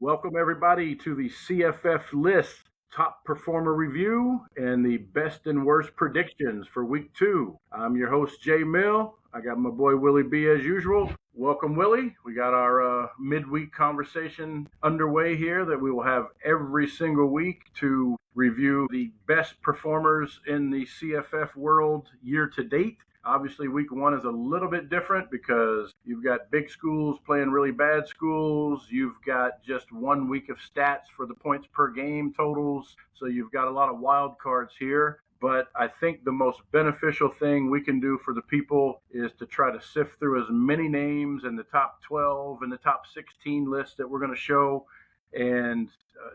Welcome, everybody, to the CFF List Top Performer Review and the Best and Worst Predictions for Week 2. I'm your host, Jay Mill. I got my boy Willie B as usual. Welcome, Willie. We got our midweek conversation underway here that we will have every single week to review the best performers in the CFF world year to date. Obviously, week one is a little bit different because you've got big schools playing really bad schools. You've got just 1 week of stats for the points per game totals. So you've got a lot of wild cards here. But I think the most beneficial thing we can do for the people is to try to sift through as many names in the top 12 and the top 16 lists that we're going to show and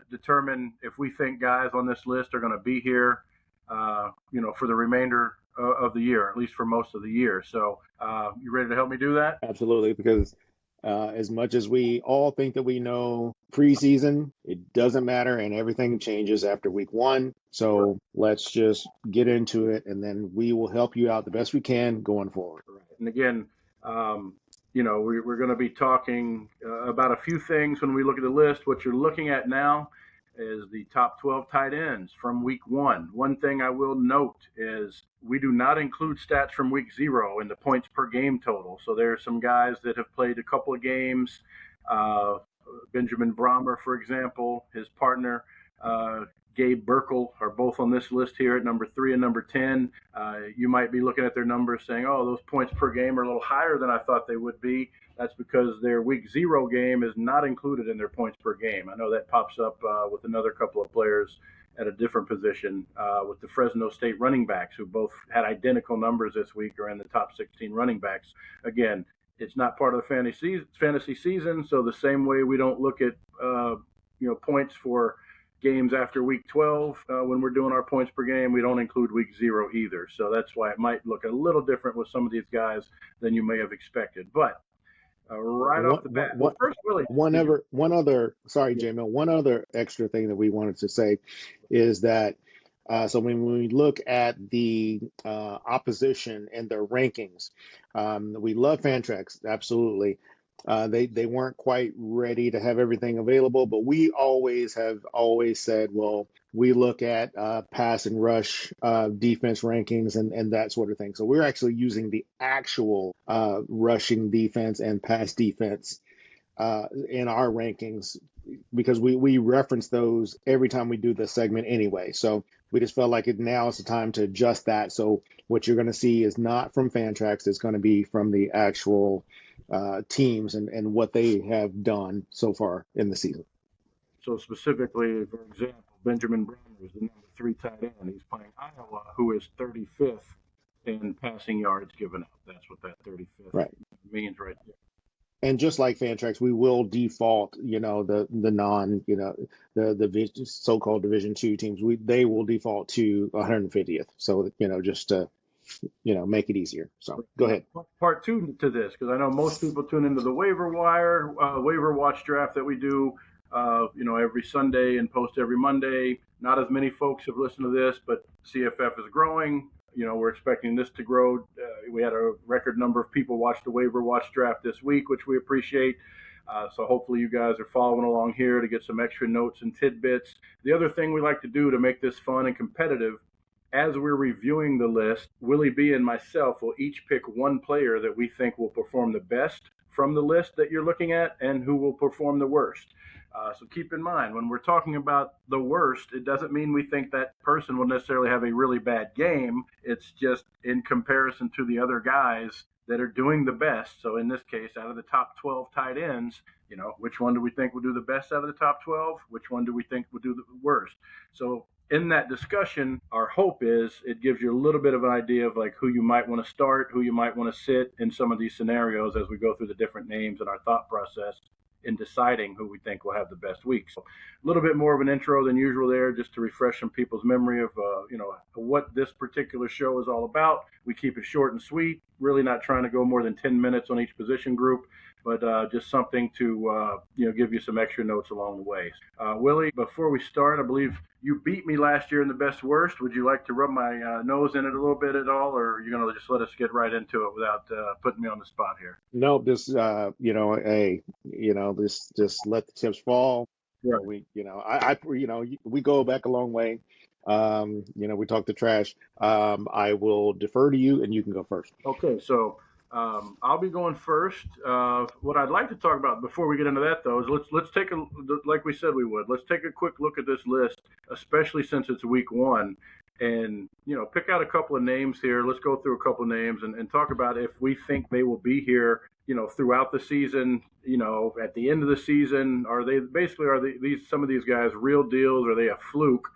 determine if we think guys on this list are going to be here, for the remainder of the year, at least for most of the year. So, you ready to help me do that? Absolutely, because as much as we all think that we know preseason, it doesn't matter, and everything changes after week one. So let's just get into it, and then we will help you out the best we can going forward. And again, we're going to be talking about a few things when we look at the list. What you're looking at now is the top 12 tight ends from week one. One thing I will note is we do not include stats from week 0 in the points per game total. So there are some guys that have played a couple of games. Benjamin Brahmer, for example, his partner, Gabe Burkle, are both on this list here at number 3 and number 10. You might be looking at their numbers saying, oh, those points per game are a little higher than I thought they would be. That's because their week 0 game is not included in their points per game. I know that pops up with another couple of players at a different position with the Fresno State running backs, who both had identical numbers this week, are in the top 16 running backs. Again, it's not part of the fantasy season, so the same way we don't look at points for games after week 12 when we're doing our points per game, we don't include week 0 either. So that's why it might look a little different with some of these guys than you may have expected. But right off the bat, well, first, Willie, Sorry, Jamil, one other extra thing that we wanted to say is that so when we look at the opposition and their rankings, we love Fantrax, absolutely. They weren't quite ready to have everything available, but we have always said, well, we look at pass and rush defense rankings and that sort of thing. So we're actually using the actual rushing defense and pass defense in our rankings because we reference those every time we do the segment anyway. So we just felt like now is the time to adjust that. So what you're going to see is not from Fantrax. It's going to be from the actual teams and what they have done so far in the season. So specifically, for example, Benjamin Brahmer is the number 3 tight end. He's playing Iowa, who is 35th in passing yards given up. That's what that 35th means right there. And just like Fantrax, we will default, the non, the so-called Division II teams. They will default to 150th. So, just to, make it easier. So go ahead. Part 2 to this, because I know most people tune into the waiver watch draft that we do, every Sunday and post every Monday. Not as many folks have listened to this, but CFF is growing. We're expecting this to grow. We had a record number of people watch the waiver watch draft this week, which we appreciate. So hopefully you guys are following along here to get some extra notes and tidbits. The other thing we like to do to make this fun and competitive, as we're reviewing the list, Willie B and myself will each pick one player that we think will perform the best from the list that you're looking at and who will perform the worst. So keep in mind, when we're talking about the worst, it doesn't mean we think that person will necessarily have a really bad game. It's just in comparison to the other guys that are doing the best. So in this case, out of the top 12 tight ends, which one do we think will do the best out of the top 12? Which one do we think will do the worst? So in that discussion, our hope is it gives you a little bit of an idea of like who you might want to start, who you might want to sit in some of these scenarios as we go through the different names and our thought process in deciding who we think will have the best week. So a little bit more of an intro than usual there, just to refresh some people's memory of, what this particular show is all about. We keep it short and sweet, really not trying to go more than 10 minutes on each position group, but just something to, give you some extra notes along the way. Willie, before we start, I believe you beat me last year in the best worst. Would you like to rub my nose in it a little bit at all, or are you going to just let us get right into it without putting me on the spot here? No, just, just let the chips fall. Right. We go back a long way. We talk the trash. I will defer to you, and you can go first. Okay, so I'll be going first. What I'd like to talk about before we get into that, though, is let's take a like we said we would. Let's take a quick look at this list, especially since it's week one, and pick out a couple of names here. Let's go through a couple of names and talk about if we think they will be here. Throughout the season. At the end of the season, these some of these guys real deals? Are they a fluke?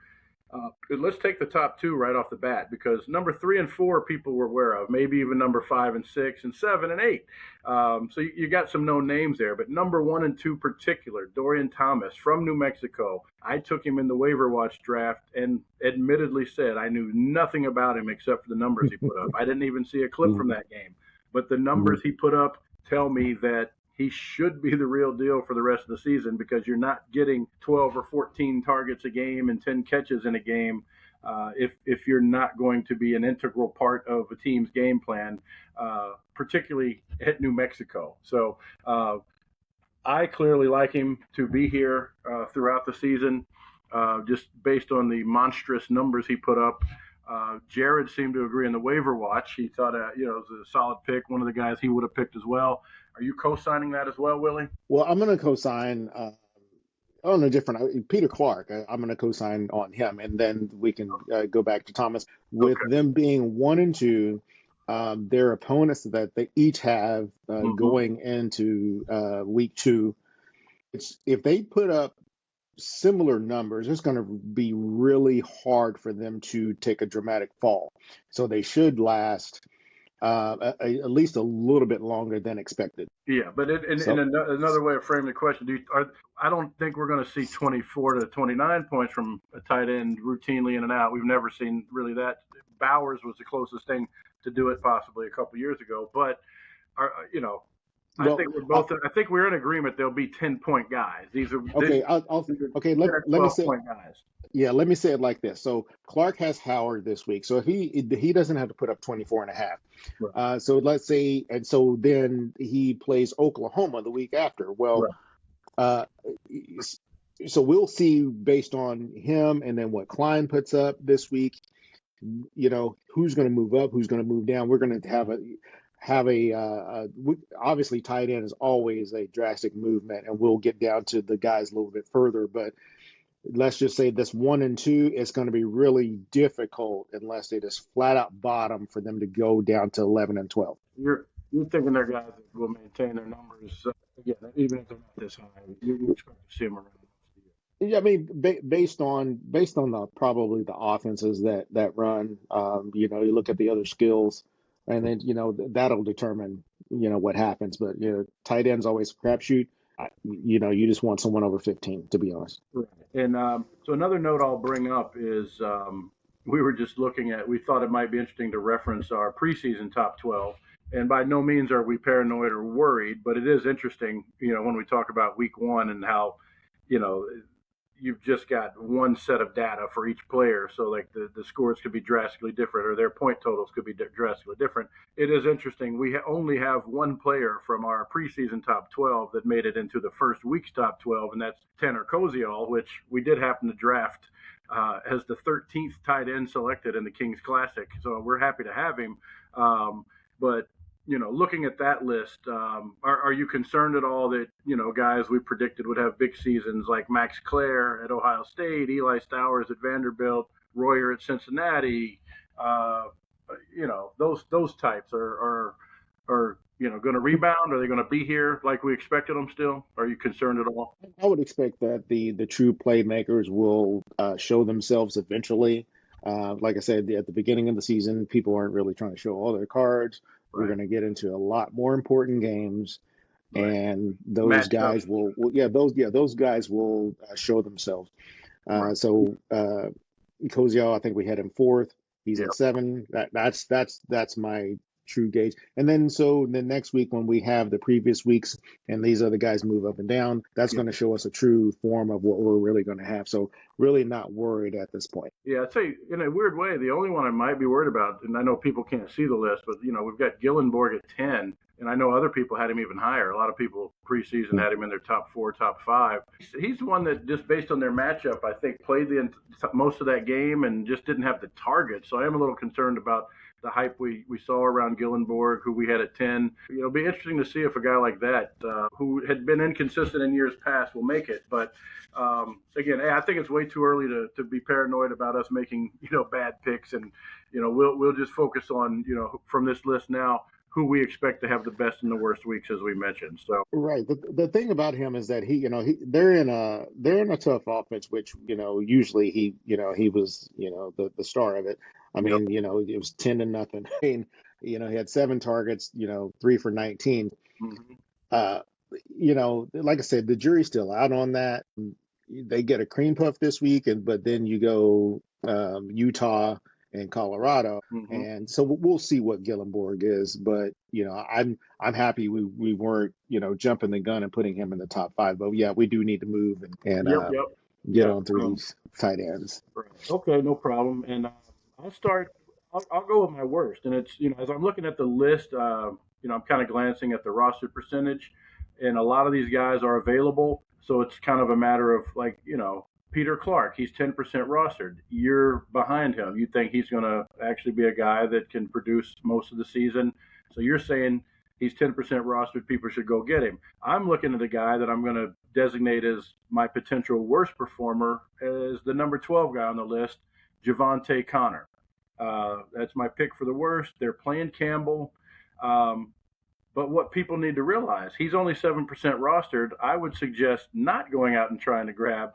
Let's take the top two right off the bat because number 3 and 4 people were aware of, maybe even number 5 and 6 and 7 and 8. So you got some known names there, but number 1 and 2 particular, Dorian Thomas from New Mexico. I took him in the waiver watch draft and admittedly said I knew nothing about him except for the numbers he put up. I didn't even see a clip from that game, but the numbers he put up tell me that he should be the real deal for the rest of the season because you're not getting 12 or 14 targets a game and 10 catches in a game if you're not going to be an integral part of a team's game plan, particularly at New Mexico. So I clearly like him to be here throughout the season, just based on the monstrous numbers he put up. Jared seemed to agree in the waiver watch. He thought, it was a solid pick, one of the guys he would have picked as well. Are you co-signing that as well, Willie? Well, I'm going to co-sign on a different Peter Clark. I'm going to co-sign on him, and then we can go back to Thomas. With them being 1 and 2, their opponents that they each have going into week 2, if they put up similar numbers, it's going to be really hard for them to take a dramatic fall. So they should last at least a little bit longer than expected. Yeah, but another way of framing the question, I don't think we're going to see 24 to 29 points from a tight end routinely in and out. We've never seen really that. Bowers was the closest thing to do it possibly a couple years ago, but I think we're in agreement. There'll be 10-point guys. These are okay. Let me say guys. Yeah, let me say it like this. So Clark has Howard this week. So if he doesn't have to put up 24 and a half. Right. So let's say, and so then he plays Oklahoma the week after. Well, right. So we'll see based on him and then what Klein puts up this week, who's going to move up, who's going to move down. We're going to have obviously tight end is always a drastic movement, and we'll get down to the guys a little bit further, but let's just say this 1 and 2 is going to be really difficult unless they just flat out bottom for them to go down to 11 and 12. You're thinking they're guys that will maintain their numbers again, even if they're not this high. You expect to see them around. Yeah, I mean, based on probably the offenses that run, you look at the other skills, and then that'll determine what happens. But tight end's always a crapshoot. You just want someone over 15, to be honest. Right. And so another note I'll bring up is we were just we thought it might be interesting to reference our preseason top 12. And by no means are we paranoid or worried, but it is interesting, when we talk about week 1 and how, you've just got one set of data for each player. So like the scores could be drastically different or their point totals could be drastically different. It is interesting. We only have one player from our preseason top 12 that made it into the first week's top 12, and that's Tanner Koziol, which we did happen to draft as the 13th tight end selected in the Kings Classic. So we're happy to have him. But looking at that list, are you concerned at all that, guys we predicted would have big seasons like Max Clare at Ohio State, Eli Stowers at Vanderbilt, Royer at Cincinnati, those types are going to rebound? Are they going to be here like we expected them still? Are you concerned at all? I would expect that the true playmakers will show themselves eventually. Like I said, at the beginning of the season, people aren't really trying to show all their cards. Right. We're going to get into a lot more important games, right. And those guys those guys will show themselves. Right. So Koziol, I think we had him 4th. He's at 7. That's my true gauge. And then so the next week when we have the previous weeks and these other guys move up and down, that's Yeah. going to show us a true form of what we're really going to have. So really not worried at this point. Yeah, I'd say in a weird way, the only one I might be worried about, and I know people can't see the list, but we've got Gillenborg at 10, and I know other people had him even higher. A lot of people preseason had him in their top 4, top 5. He's the one that just based on their matchup, I think played most of that game and just didn't have the target. So I am a little concerned about the hype we saw around Gillenborg, who we had at 10. It'll be interesting to see if a guy like that, who had been inconsistent in years past, will make it. But again, I think it's way too early to be paranoid about us making bad picks, and we'll just focus on from this list now who we expect to have the best and the worst weeks, as we mentioned. So Right. The thing about him is that they're in a tough offense, which usually he was the star of it. I yep. mean it was 10-0. I mean he had 7 targets, 3 for 19. Mm-hmm. Uh, like I said, the jury's still out on that. They get a cream puff this week, but then you go Utah and Colorado, Mm-hmm. and so we'll see what Gillenborg is. But I'm happy we weren't jumping the gun and putting him in the top 5. But yeah, we do need to move and Yep. Yep. get Yeah. on through these tight ends. Right. Okay, no problem. And I'll start. I'll go with my worst. And it's as I'm looking at the list, I'm kind of glancing at the roster percentage, and a lot of these guys are available. So it's kind of a matter of like Peter Clark. He's 10% rostered. You're behind him. You think he's going to actually be a guy that can produce most of the season. So you're saying he's 10% rostered. People should go get him. I'm looking at a guy that I'm going to designate as my potential worst performer as the number 12 guy on the list, Javante Connor. That's my pick for the worst. They're playing Campbell. But what people need to realize, he's only 7% rostered. I would suggest not going out and trying to grab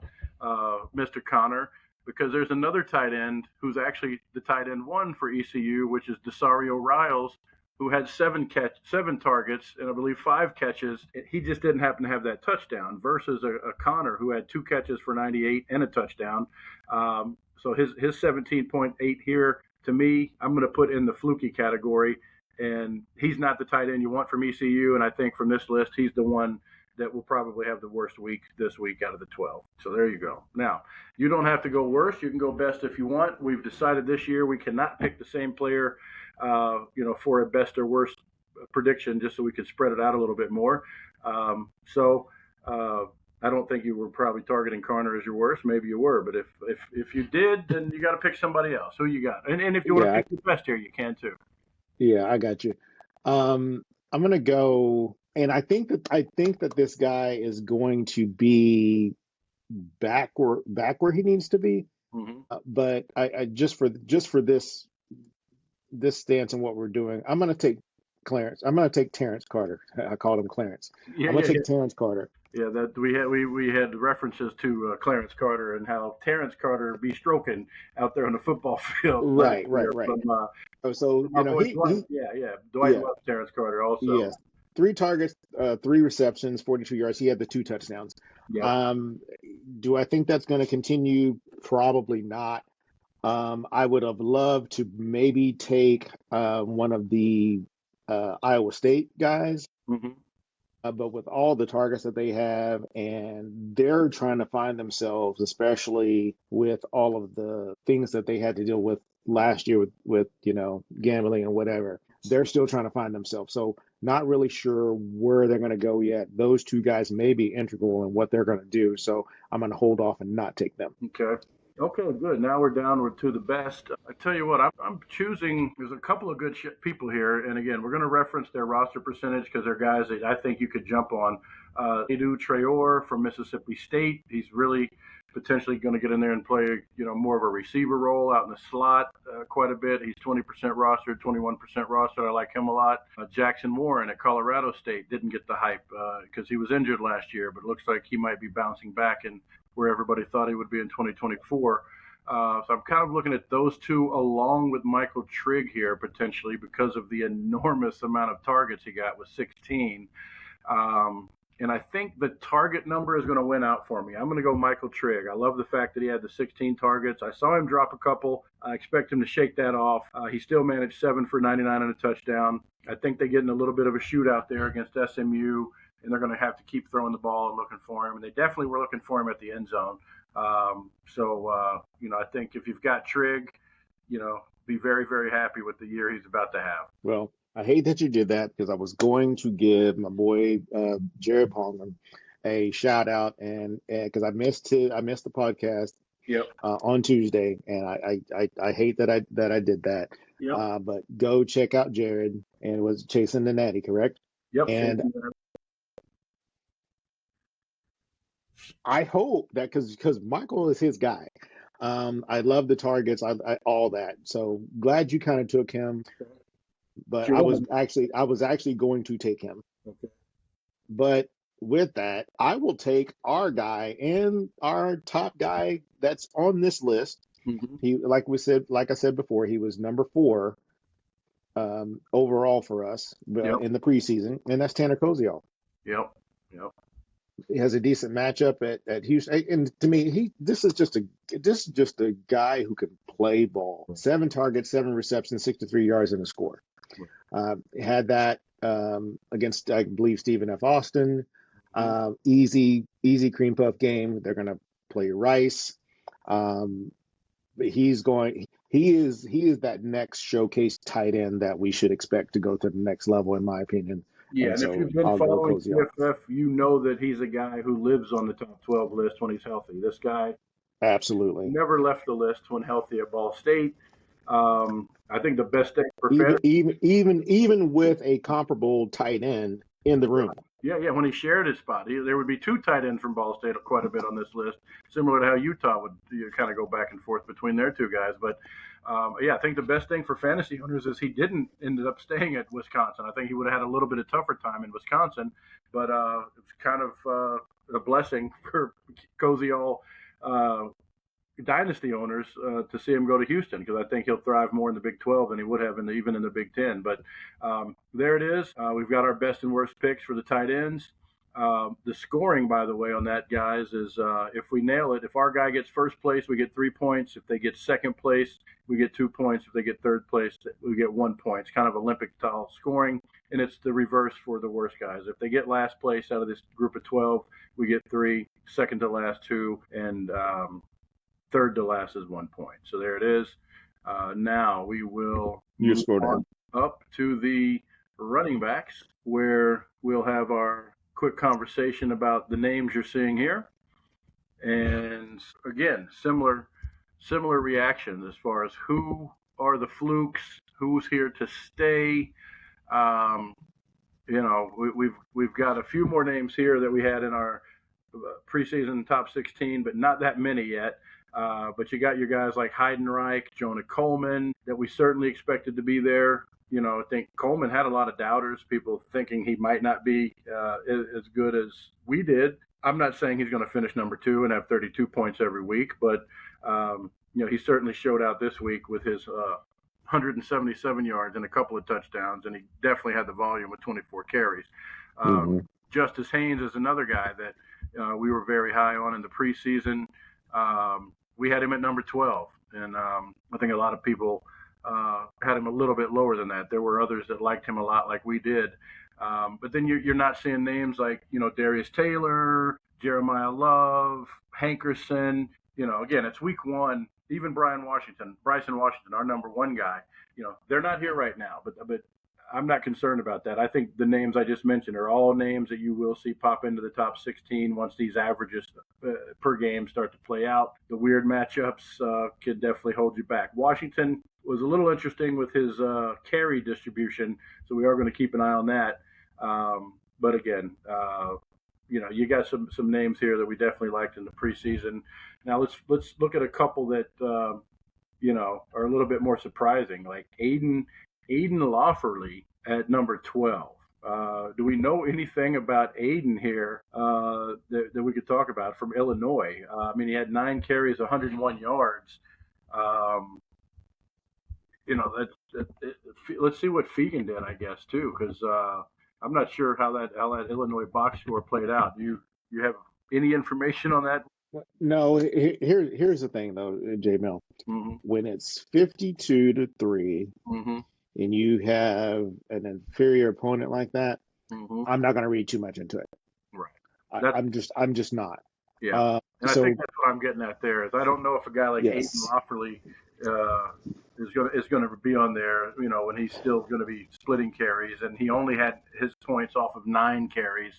Mr. Connor, because there's another tight end who's actually the tight end 1 for ECU, which is Desario Riles, who had 7 targets and I believe 5 catches. He just didn't happen to have that touchdown versus a Connor who had 2 catches for 98 and a touchdown. So his 17.8 here, to me, I'm going to put in the fluky category. And he's not the tight end you want from ECU. And I think from this list, he's the one that will probably have the worst week this week out of the 12. So there you go. Now, you don't have to go worst. You can go best if you want. We've decided this year we cannot pick the same player, for a best or worst prediction, just so we could spread it out a little bit more. I don't think you were probably targeting Connor as your worst. Maybe you were, but if you did, then you got to pick somebody else. Who you got? And if you want to pick the best here, you can too. Yeah, I got you. I'm gonna go, and I think that this guy is going to be back where he needs to be. Mm-hmm. But I just for this stance and what we're doing, I'm gonna take Clarence. I'm gonna take Terrence Carter. I called him Clarence. Yeah, I'm gonna yeah, take yeah. Terrence Carter. Yeah, that we had references to Clarence Carter and how Terrence Carter be stroking out there on the football field last Right, year right, right. from So our boy Dwight. he Yeah, Dwight yeah, loves Terrence Carter also. yes, 3 targets, 3 receptions, 42 yards. He had the 2 touchdowns. Yep. Um, do I think that's going to continue? Probably not. I would have loved to maybe take one of the Iowa State guys, Mm-hmm. but with all the targets that they have, and they're trying to find themselves, especially with all of the things that they had to deal with last year with gambling and whatever, they're still trying to find themselves. So not really sure where they're going to go yet. Those 2 guys may be integral in what they're going to do. So I'm going to hold off and not take them. Okay. Okay, good. Now we're downward to the best. I tell you what, I'm choosing. There's a couple of good people here, and again, we're going to reference their roster percentage because they're guys that I think you could jump on. Edu Traore from Mississippi State. He's really potentially going to get in there and play, more of a receiver role out in the slot quite a bit. He's 20% rostered, 21% rostered. I like him a lot. Jackson Warren at Colorado State didn't get the hype because he was injured last year, but it looks like he might be bouncing back and where everybody thought he would be in 2024. So I'm kind of looking at those 2 along with Michael Trigg here potentially because of the enormous amount of targets he got with 16. And I think the target number is going to win out for me. I'm going to go Michael Trigg. I love the fact that he had the 16 targets. I saw him drop a couple. I expect him to shake that off. He still managed 7 for 99 and a touchdown. I think they get in a little bit of a shootout there against SMU, and they're going to have to keep throwing the ball and looking for him. And they definitely were looking for him at the end zone. I think if you've got Trigg, be very, very happy with the year he's about to have. Well, I hate that you did that because I was going to give my boy Jared Pongman a shout out, and because I missed the podcast Yep. On Tuesday, and I hate that I did that. Yep. But go check out Jared, and was chasing the natty, correct? Yep. And I hope that because Michael is his guy. I love the targets, I all that. So glad you kind of took him, but I was actually going to take him. Okay. But with that, I will take our guy and our top guy that's on this list. Mm-hmm. He, like I said before, he was number 4 overall for us in the preseason, and that's Tanner Koziol. Yep. He has a decent matchup at Houston, and to me, this is just a guy who can play ball. 7 targets, 7 receptions, 63 yards, and a score. Had that against, I believe, Stephen F. Austin. Easy cream puff game. They're going to play Rice. But he is that next showcase tight end that we should expect to go to the next level, in my opinion. Yeah, and so if you've been following CFF, you know that he's a guy who lives on the top 12 list when he's healthy. This guy absolutely never left the list when healthy at Ball State. I think the best thing for even with a comparable tight end in the room. Yeah, when he shared his spot, there would be 2 tight ends from Ball State quite a bit on this list, similar to how Utah would kind of go back and forth between their 2 guys. But I think the best thing for fantasy owners is he didn't ended up staying at Wisconsin. I think he would have had a little bit of tougher time in Wisconsin, but it's kind of a blessing for Koziol dynasty owners to see him go to Houston, because I think he'll thrive more in the Big 12 than he would have even in the Big 10. But there it is. We've got our best and worst picks for the tight ends. The scoring, by the way, on that, guys, is if we nail it, if our guy gets first place, we get 3 points. If they get second place, we get 2 points. If they get third place, we get 1 point. It's kind of Olympic-style scoring, and it's the reverse for the worst guys. If they get last place out of this group of 12, we get 3, second to last 2, and third to last is 1 point. So there it is. Now we will move on up to the running backs, where we'll have our quick conversation about the names you're seeing here. And again, similar reaction as far as who are the flukes, who's here to stay. We've got a few more names here that we had in our preseason top 16, but not that many yet. But you got your guys like Heidenreich, Jonah Coleman, that we certainly expected to be there. I think Coleman had a lot of doubters, people thinking he might not be as good as we did. I'm not saying he's going to finish number 2 and have 32 points every week, but he certainly showed out this week with his 177 yards and a couple of touchdowns, and he definitely had the volume with 24 carries. Justice Haynes is another guy that we were very high on in the preseason. We had him at number 12, and I think a lot of people had him a little bit lower than that. There were others that liked him a lot, like we did. But then you're not seeing names like, Darius Taylor, Jeremiah Love, Hankerson. Again, it's week 1. Even Bryson Washington, our number 1 guy, they're not here right now. But I'm not concerned about that. I think the names I just mentioned are all names that you will see pop into the top 16 once these averages per game start to play out. The weird matchups could definitely hold you back. Washington was a little interesting with his carry distribution, so we are going to keep an eye on that. But again, you got some names here that we definitely liked in the preseason. Now let's look at a couple that are a little bit more surprising, like Aiden Lawferley at number 12. Do we know anything about Aiden here that we could talk about from Illinois? He had 9 carries, 101 yards. Let's see what Fegan did, I guess, too, because I'm not sure how that Illinois box score played out. Do you have any information on that? No, here's the thing though, J Mill. Mm-hmm. When it's 52-3 Mm-hmm. and you have an inferior opponent like that, Mm-hmm. I'm not going to read too much into it. Right. That's I'm just not. yeah. Uh, And I think so that's what I'm getting at there. Is I don't know if a guy like Aiden yes, Lofferly is gonna be on there. When he's still going to be splitting carries, and he only had his points off of 9 carries.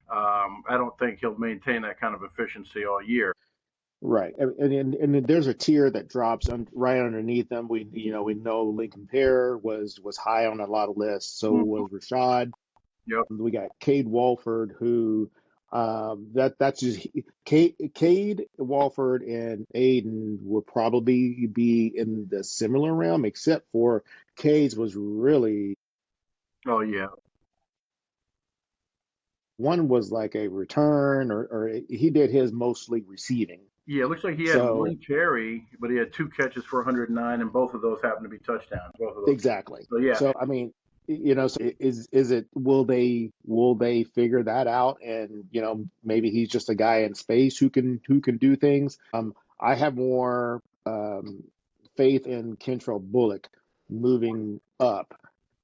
I don't think he'll maintain that kind of efficiency all year. right. And there's a tier that drops right underneath them. We know Lincoln Pear was high on a lot of lists. So Mm-hmm. was Rashad. Yep. We got Cade Walford, who that's just Cade Walford and Aiden would probably be in the similar realm, except for Cade's was really Oh yeah. one was like a return, or he did his mostly receiving. Yeah, it looks like he had So one carry, but he had 2 catches for 109, and both of those happened to be touchdowns. Both of those. exactly. So yeah, So I mean, so is it will they figure that out? And maybe he's just a guy in space who can do things. I have more faith in Kentrell Bullock moving up.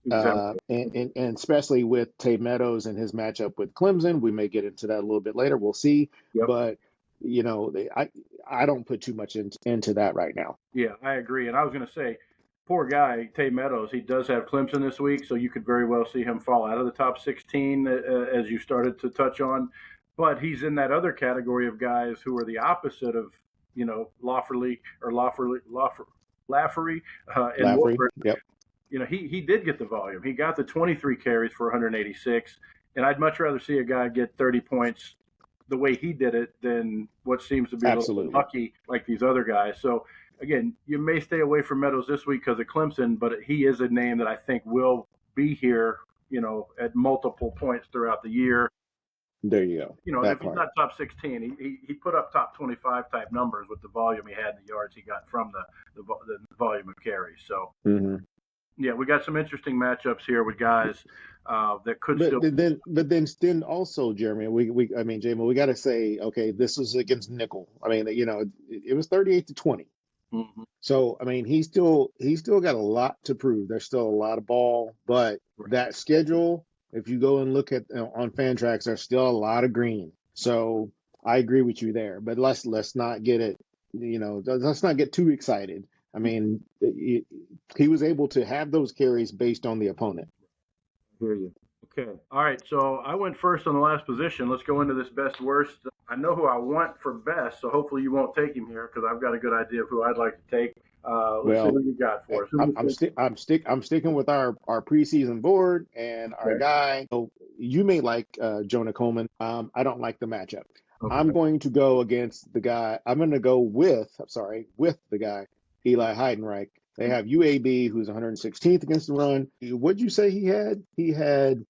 exactly. And especially with Tay Meadows and his matchup with Clemson, we may get into that a little bit later. We'll see, Yep. but I don't put too much into that right now. Yeah, I agree. And I was going to say, poor guy, Tay Meadows, he does have Clemson this week, so you could very well see him fall out of the top 16, as you started to touch on. But he's in that other category of guys who are the opposite of, Lafferly or Laffery and Laffery, Wolford. yep, He did get the volume. He got the 23 carries for 186, and I'd much rather see a guy get 30 points the way he did it than what seems to be a little bit absolutely. lucky like these other guys. So again, you may stay away from Meadows this week because of Clemson, but he is a name that I think will be here, at multiple points throughout the year. There you go. And if That he's part. not top 16, he put up top 25 type numbers with the volume he had, the yards he got from the volume of carries. So Hmm. yeah, we got some interesting matchups here with guys that could But still. then also, Jeremy, I mean, Jamie, we got to say, okay, this was against Nickel. I mean, it was 38-20. Mhm. So, I mean, he's still got a lot to prove. There's still a lot of ball, but Right. that schedule, if you go and look at on Fantrax, there's still a lot of green. So I agree with you there. But let's not get it, let's not get too excited. I mean, he was able to have those carries based on the opponent. Hear you. Okay. All right. So I went first on the last position. Let's go into this best worst. I know who I want for best, so hopefully you won't take him here because I've got a good idea of who I'd like to take. Let's see Well, who you got for us. Who I'm you I'm think? stick I'm sticking with our preseason board and our Okay. guy. So you may like Jonah Coleman. I don't like the matchup. I'm Okay. going to go against the guy. I'm going to go with. I'm sorry, with the guy Eli Heidenreich. They have UAB, who's 116th against the run. What'd you say he had? He had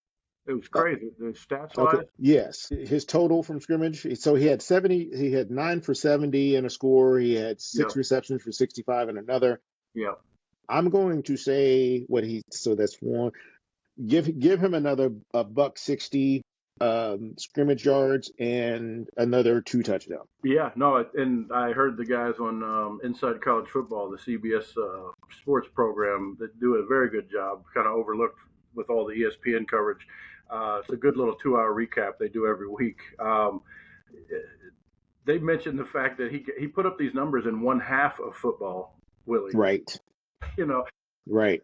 It was uh, crazy. The stats okay, wise. yes, his total from scrimmage. So he had 70. He had 9 for 70 in a score. He had six Yep. receptions for 65 in another. Yep. I'm going to say what he. So that's one. Give him another a buck 60 scrimmage yards and another 2 touchdowns. Yeah. No. And I heard the guys on Inside College Football, the CBS sports program, that do a very good job. Kind of overlooked with all the ESPN coverage. It's a good little 2 hour recap they do every week. They mentioned the fact that he put up these numbers in one half of football, Willie. Right, You know, right,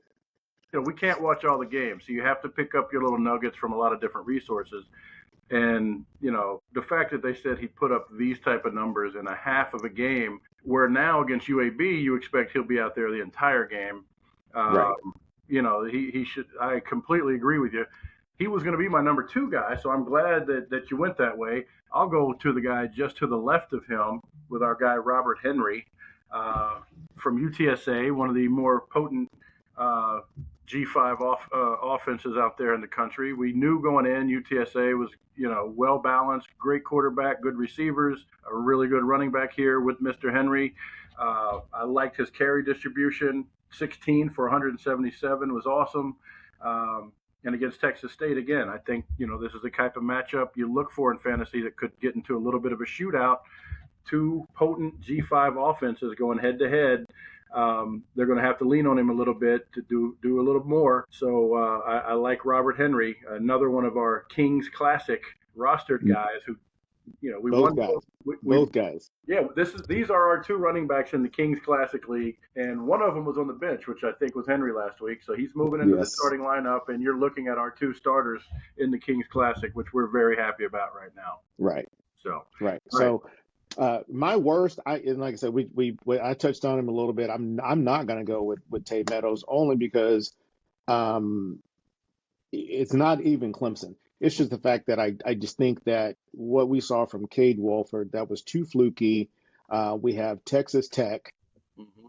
we can't watch all the games, so you have to pick up your little nuggets from a lot of different resources. And the fact that they said he put up these type of numbers in a half of a game, where now against UAB you expect he'll be out there the entire game. right. He should. I completely agree with you. He was going to be my number 2 guy, so I'm glad that you went that way. I'll go to the guy just to the left of him with our guy Robert Henry uh, from UTSA, one of the more potent uh, G5 offenses out there in the country. We knew going in UTSA was well balanced, great quarterback, good receivers, a really good running back here with Mr. Henry. I liked his carry distribution. 16 for 177 was awesome. And against Texas State, again, I think, this is the type of matchup you look for in fantasy that could get into a little bit of a shootout. Two potent G5 offenses going head to head. They're going to have to lean on him a little bit to do a little more. So I like Robert Henry, another one of our Kings Classic rostered guys who, we Both won. guys. We Both guys. Yeah, these are our two running backs in the Kings Classic League, and one of them was on the bench, which I think was Henry last week. So he's moving into the Yes. starting lineup, and you're looking at our two starters in the Kings Classic, which we're very happy about right now. Right. So Right. So my worst, and like I said, I touched on him a little bit. I'm not going to go with Tate Meadows only because it's not even Clemson. It's just the fact that I just think that what we saw from Cade Wolford, that was too fluky. We have Texas Tech. mm-hmm.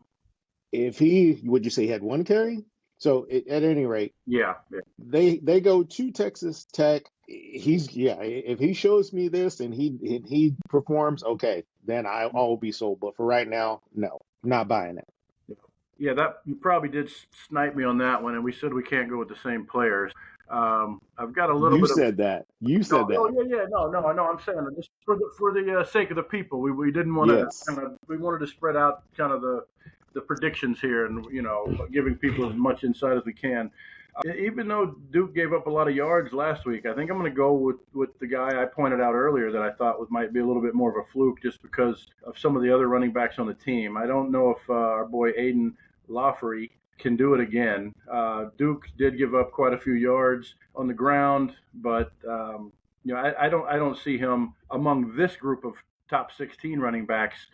If he, would you say he had one carry? So at any rate, yeah. they go to Texas Tech. If he shows me this and he performs, okay, then I'll be sold. But for right now, no, not buying it. Yeah, that you probably did snipe me on that one, and we said we can't go with the same players. I've got a little You bit of said that. You no, said that. yeah, no. I'm saying that just for the sake of the people, we didn't want to Yes. we wanted to spread out kind of the predictions here, and giving people as much insight as we can. Even though Duke gave up a lot of yards last week, I think I'm going to go with the guy I pointed out earlier that I thought might be a little bit more of a fluke just because of some of the other running backs on the team. I don't know if our boy Aiden Lafferty can do it again. Duke did give up quite a few yards on the ground, but I don't see him among this group of top 16 running backs.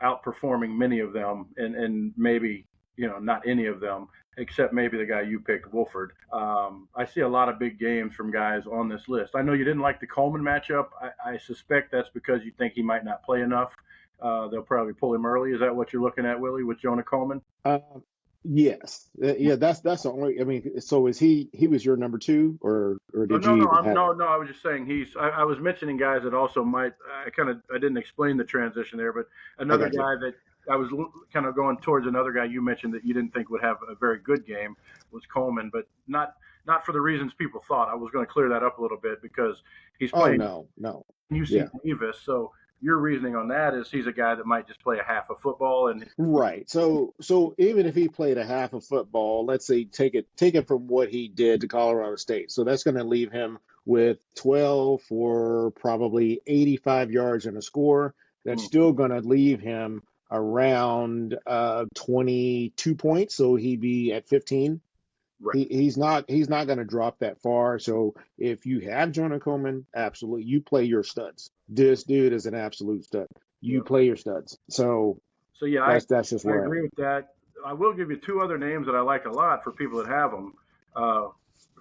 Outperforming many of them, and maybe not any of them, except maybe the guy you picked, Wolford. I see a lot of big games from guys on this list. I know you didn't like the Coleman matchup. I suspect that's because you think he might not play enough. They'll probably pull him early. Is that what you're looking at, Willie, with Jonah Coleman? Yes. Yeah. That's the only. I mean, so is he? He was your number two, or Oh, did you no, no, even have him? no. I was just saying I was mentioning guys that also might. I didn't explain the transition there, but I another got you. guy that I was kind of going towards another guy you mentioned that you didn't think would have a very good game was Coleman, but not for the reasons people thought. I was going to clear that up a little bit because he's Oh playing no, no. UC Yeah. Davis, so your reasoning on that is he's a guy that might just play a half of football and Right. So even if he played a half of football, let's say take it from what he did to Colorado State. So that's going to leave him with 12 for probably 85 yards and a score. That's mm, still going to leave him around 22 points. So he'd be at 15. right, He's not going to drop that far. So if you have Jonah Coleman, absolutely, you play your studs. This dude is an absolute stud. You yeah. play your studs. So So yeah, that's just I where I'm agree with that. I will give you two other names that I like a lot for people that have them. Uh,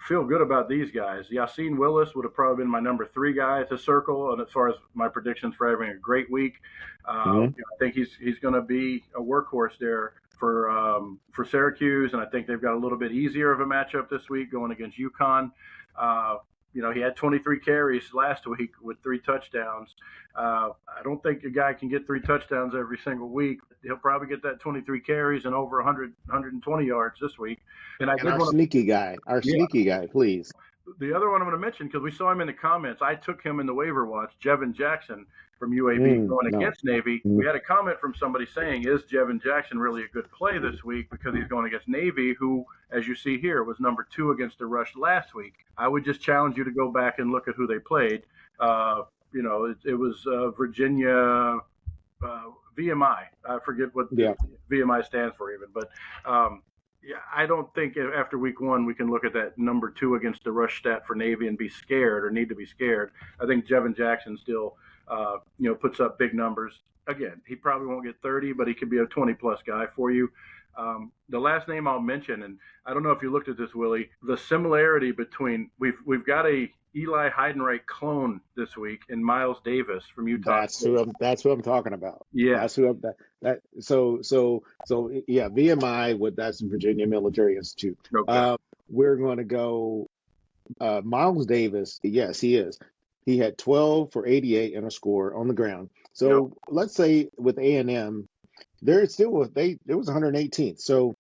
feel good about these guys. Yassine Willis would have probably been my number three guy to circle, and as far as my predictions for having a great week, at. I think he's going to be a workhorse there for Syracuse, and I think they've got a little bit easier of a matchup this week going against UConn. Uh, he had 23 carries last week with 3 touchdowns. I don't think a guy can get 3 touchdowns every single week. He'll probably get that 23 carries and over 100, 120 yards this week. And I And did want to, our yeah, sneaky guy, please. the other one I'm going to mention because we saw him in the comments. I took him in the waiver watch, Jevin Jackson from UAB going No. against Navy. We had a comment from somebody saying, "Is Jevin Jackson really a good play this week because he's going against Navy, who, as you see here, was number 2 against the rush last week?" I would just challenge you to go back and look at who they played. It was Virginia. VMI. I forget what Yeah. VMI stands for even, but yeah, I don't think after week 1 we can look at that number 2 against the rush stat for Navy and be scared or need to be scared. I think Jevin Jackson still, puts up big numbers. Again, he probably won't get 30, but he could be a 20-plus guy for you. The last name I'll mention, and I don't know if you looked at this, Willie, the similarity between we've got a Eli Heidenreich clone this week in Miles Davis from Utah State. That's who I'm talking about. Yes. That's who I'm that so yeah, VMI that's Virginia Military Institute. Okay. We're going to go Miles Davis. Yes, he is. He had 12 for 88 and a score on the ground. Yep. So let's say with A&M, there still was 118th. So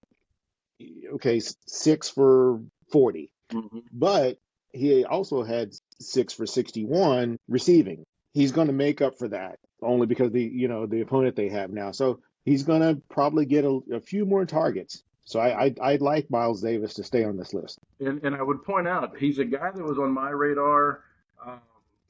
okay, 6 for 40. Hmm. But he also had 6 for 61 receiving. He's going to make up for that only because the opponent they have now. So he's going to probably get a few more targets. So I'd like Miles Davis to stay on this list. And I would point out he's a guy that was on my radar uh,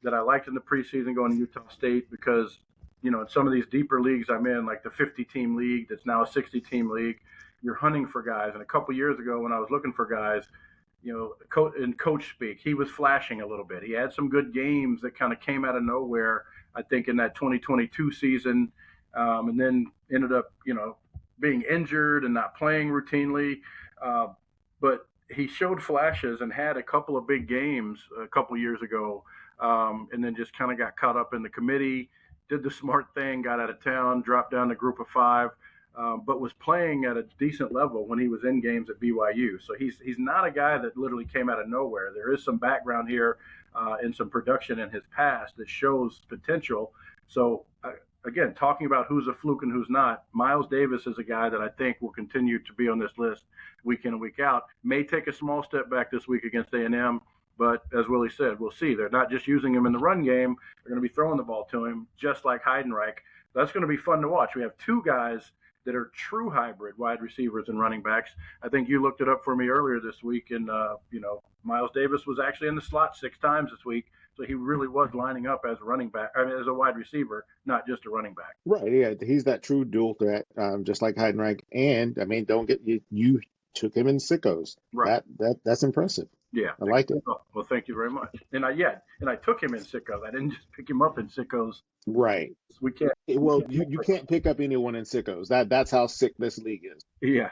that I liked in the preseason going to Utah State because in some of these deeper leagues I'm in, like the 50-team league that's now a 60-team league, you're hunting for guys. And a couple years ago when I was looking for guys, in coach speak, he was flashing a little bit. He had some good games that kind of came out of nowhere. I think in that 2022 season, and then ended up being injured and not playing routinely. But he showed flashes and had a couple of big games a couple years ago, and then just kind of got caught up in the committee. Did the smart thing, got out of town, dropped down to Group of Five, but was playing at a decent level when he was in games at BYU. So he's not a guy that literally came out of nowhere. There is some background here and some production in his past that shows potential. So again, talking about who's a fluke and who's not, Miles Davis is a guy that I think will continue to be on this list week in and week out. May take a small step back this week against A&M, but as Willie said, we'll see. They're not just using him in the run game; they're going to be throwing the ball to him, just like Heidenreich. That's going to be fun to watch. We have two guys that are true hybrid wide receivers and running backs. I think you looked it up for me earlier this week, and Miles Davis was actually in the slot 6 times this week. So he really was lining up as a running back, as a wide receiver, not just a running back. Right. Yeah. He's that true dual threat, just like Heidenreich. And I mean, don't get you took him in sickos. Right. That's impressive. Yeah. I like it. Well, thank you very much. And I took him in sickos. I didn't just pick him up in sickos. Right. We can't. Well, you can't pick up anyone in sickos. That's how sick this league is. Yeah,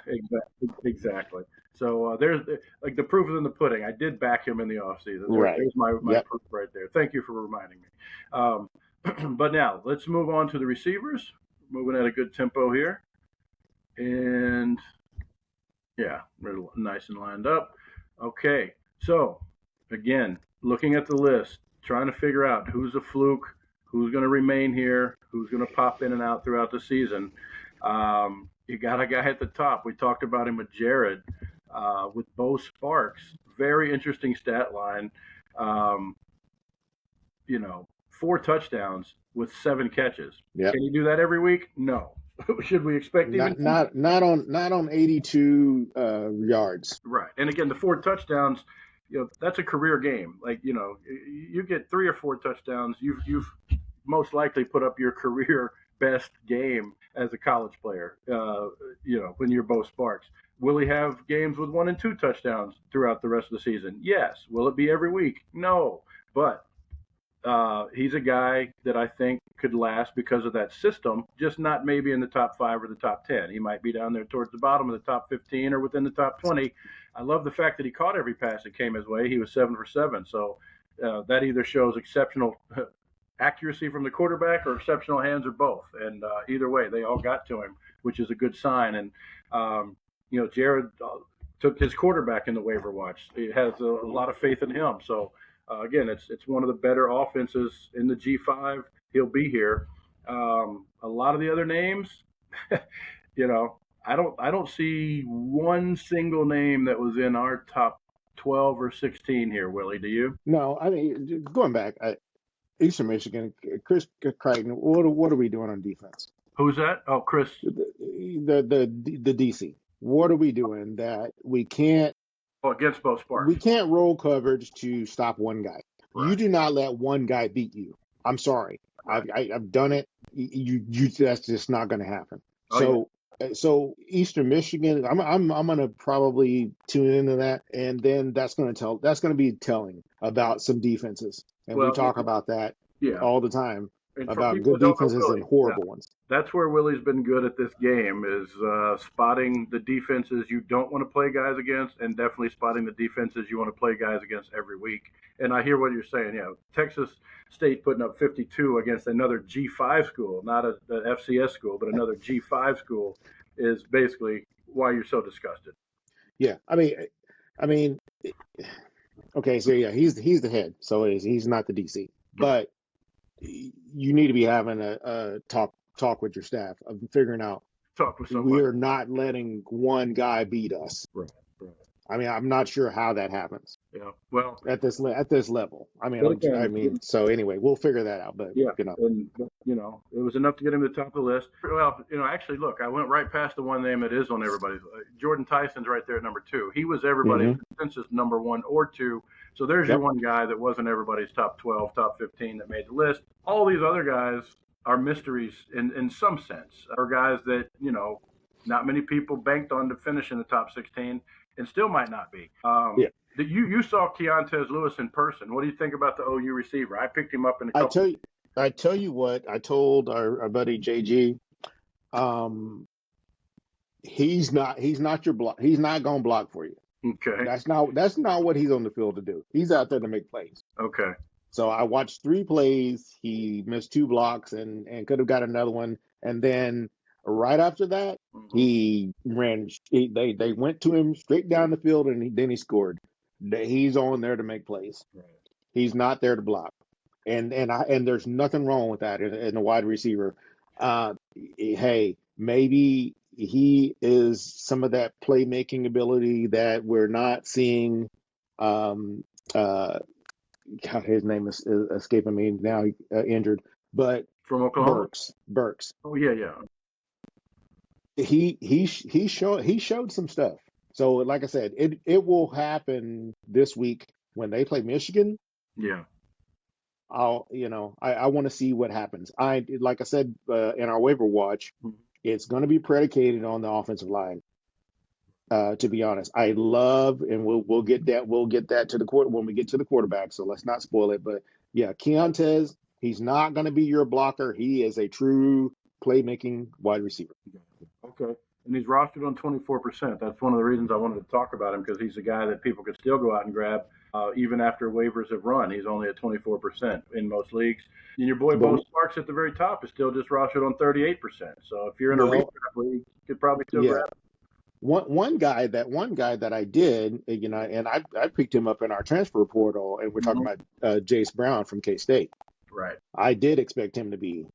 exactly. So there's like the proof is in the pudding. I did back him in the offseason. Right. There's my proof right there. Thank you for reminding me. But now let's move on to the receivers. Moving at a good tempo here. And yeah, we're nice and lined up. Okay. So again, looking at the list, trying to figure out who's a fluke, who's going to remain here, who's going to pop in and out throughout the season. You got a guy at the top. We talked about him with Jared, with Bo Sparks. Very interesting stat line. 4 touchdowns with 7 catches. Yep. Can you do that every week? No. Should we expect not on 82 yards? Right. And again, the 4 touchdowns, that's a career game. Like, you get 3 or 4 touchdowns, you've most likely put up your career best game as a college player, when you're Bo Sparks. Will he have games with 1 and 2 touchdowns throughout the rest of the season? Yes. Will it be every week? No. But he's a guy that I think could last because of that system, just not maybe in the top 5 or the top 10. He might be down there towards the bottom of the top 15 or within the top 20. I love the fact that he caught every pass that came his way. He was 7 for 7. So that either shows exceptional accuracy from the quarterback or exceptional hands or both. And either way, they all got to him, which is a good sign. And, Jared took his quarterback in the waiver watch. He has a lot of faith in him. So, again, it's one of the better offenses in the G5. He'll be here. A lot of the other names, I don't see one single name that was in our top 12 or 16 here, Willie. Do you? No, I mean, going back, Eastern Michigan, Chris Crichton. What are we doing on defense? Who's that? Oh, Chris. The DC. What are we doing that we can't? Oh, against Bo Sparks. We can't roll coverage to stop one guy. Right. You do not let one guy beat you. I'm sorry. Right. I've done it. You that's just not going to happen. Oh, so Eastern Michigan, I'm going to probably tune into that, and then that's going to be telling about some defenses, and we talk about that all the time. About good defenses and horrible ones. That's where Willie's been good at this game is spotting the defenses you don't want to play guys against, and definitely spotting the defenses you want to play guys against every week. And I hear what you're saying. Texas State putting up 52 against another G5 school, not an FCS school, but another G5 school, is basically why you're so disgusted. Yeah, I mean, okay, so yeah, he's the head, so he's not the DC, but you need to be having a talk with your staff of figuring out talk with somebody. We are not letting one guy beat us. Right. I mean, I'm not sure how that happens Yeah. Well, at this level. I mean, but again, so anyway, we'll figure that out. But yeah, and it was enough to get him to the top of the list. Well, actually, look, I went right past the one name that is on everybody's. Jordan Tyson's right there at number 2. He was everybody's hmm consensus number 1 or 2. So there's your Yep. one guy that wasn't everybody's top 12, top 15 that made the list. All these other guys are mysteries in some sense, are guys that not many people banked on to finish in the top 16, and still might not be. Yeah. You saw Keontez Lewis in person. What do you think about the OU receiver? I picked him up in a I couple. tell you, I tell you what. I told our buddy JG. Um, he's not your block. He's not gonna block for you. Okay. That's not what he's on the field to do. He's out there to make plays. Okay. So I watched 3 plays. He missed 2 blocks and could have got another one. And then right after that, Mm-hmm. he ran. They went to him straight down the field, and then he scored. He's on there to make plays. Right. He's not there to block. And there's nothing wrong with that in a wide receiver. Hey, maybe he is some of that playmaking ability that we're not seeing. Um, uh, God, his name is escaping me now. Injured, but From Oklahoma. Burks. Oh yeah. He showed some stuff. So, like I said, it will happen this week when they play Michigan. Yeah. I want to see what happens. Like I said in our waiver watch, Mhm. it's going to be predicated on the offensive line. To be honest, I love, and we'll get that to the court when we get to the quarterback. So let's not spoil it. But yeah, Keontez, he's not going to be your blocker. He is a true playmaking wide receiver. Okay. And he's rostered on 24%. That's one of the reasons I wanted to talk about him, because he's a guy that people could still go out and grab even after waivers have run. He's only at 24% in most leagues. And your boy Bo Sparks at the very top is still just rostered on 38%. So if you're in a redraft league, you could probably still grab him. One guy that I did, and I picked him up in our transfer portal, and we're talking about Jace Brown from K-State. Right. I did expect him to be